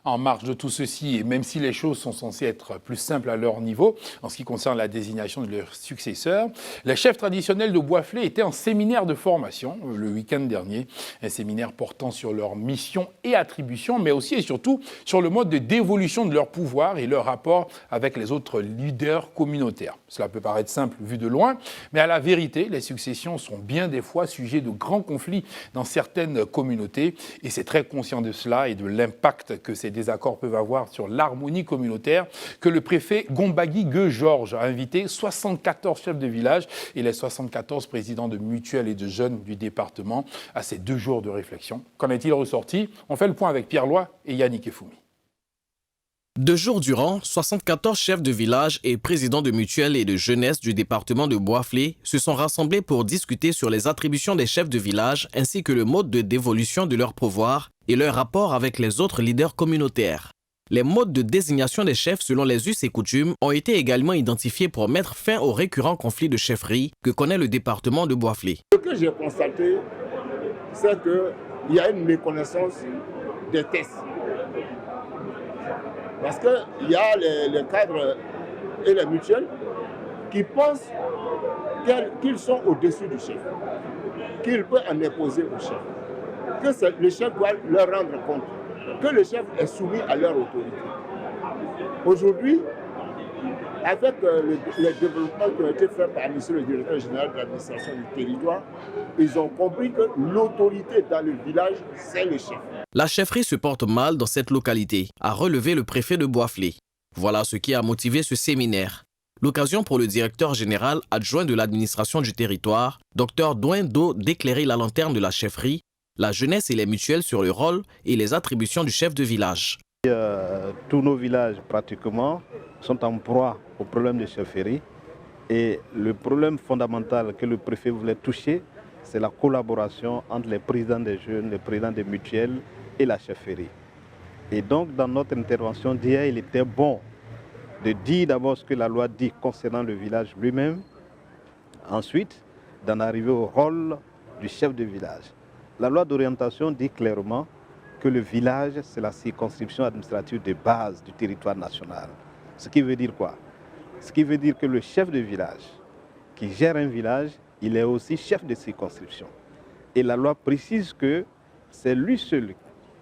En marge de tout ceci, et même si les choses sont censées être plus simples à leur niveau, en ce qui concerne la désignation de leurs successeurs, les chefs traditionnels de Boisflé étaient en séminaire de formation le week-end dernier. Un séminaire portant sur leurs missions et attributions, mais aussi et surtout sur le mode de dévolution de leur pouvoir et leur rapport avec les autres leaders communautaires. Cela peut paraître simple vu de loin, mais à la vérité, les successions sont bien des fois sujets de grands conflits dans certaines communautés, et c'est très conscient de cela et de l'impact que ces désaccords peuvent avoir sur l'harmonie communautaire que le préfet Gombagui Georges a invité 74 chefs de village et les 74 présidents de mutuelles et de jeunes du département à ces 2 jours de réflexion. Qu'en est-il ressorti? On fait le point avec Pierre Loy et Yannick Efoumi. 2 jours durant, 74 chefs de village et présidents de mutuelles et de jeunesse du département de Boisflé se sont rassemblés pour discuter sur les attributions des chefs de village ainsi que le mode de dévolution de leur pouvoir et leur rapport avec les autres leaders communautaires. Les modes de désignation des chefs selon les us et coutumes ont été également identifiés pour mettre fin aux récurrents conflits de chefferie que connaît le département de Boisflé. Ce que j'ai constaté, c'est qu'il y a une méconnaissance des tests. Parce qu'il y a les cadres et les mutuelles qui pensent qu'ils sont au-dessus du chef, qu'ils peuvent en imposer au chef, que le chef doit leur rendre compte, que le chef est soumis à leur autorité. Aujourd'hui, avec les développements qui ont été faits par M. le directeur général de l'administration du territoire, ils ont compris que l'autorité dans le village, c'est le chef. La chefferie se porte mal dans cette localité, a relevé le préfet de Boisflé. Voilà ce qui a motivé ce séminaire. L'occasion pour le directeur général adjoint de l'administration du territoire, Dr Douindo, d'éclairer la lanterne de la chefferie, la jeunesse et les mutuelles sur le rôle et les attributions du chef de village. Tous nos villages pratiquement sont en proie au problème de chefferie et le problème fondamental que le préfet voulait toucher, c'est la collaboration entre les présidents des jeunes, les présidents des mutuelles et la chefferie. Et donc dans notre intervention d'hier, il était bon de dire d'abord ce que la loi dit concernant le village lui-même, ensuite d'en arriver au rôle du chef de village. La loi d'orientation dit clairement que le village, c'est la circonscription administrative de base du territoire national. Ce qui veut dire quoi? Ce qui veut dire que le chef de village qui gère un village, il est aussi chef de circonscription. Et la loi précise que c'est lui seul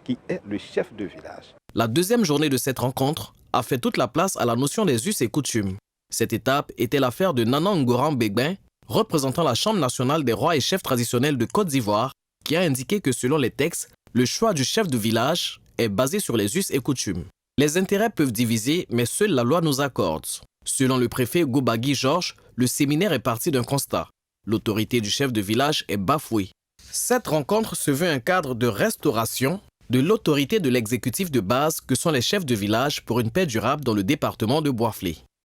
qui est le chef de village. La deuxième journée de cette rencontre a fait toute la place à la notion des us et coutumes. Cette étape était l'affaire de Nana Ngoran Begbin, représentant la Chambre nationale des rois et chefs traditionnels de Côte d'Ivoire, qui a indiqué que selon les textes, le choix du chef de village est basé sur les us et coutumes. Les intérêts peuvent diviser, mais seule la loi nous accorde. Selon le préfet Gombagui Georges, le séminaire est parti d'un constat. L'autorité du chef de village est bafouée. Cette rencontre se veut un cadre de restauration de l'autorité de l'exécutif de base que sont les chefs de village pour une paix durable dans le département de Boisflé.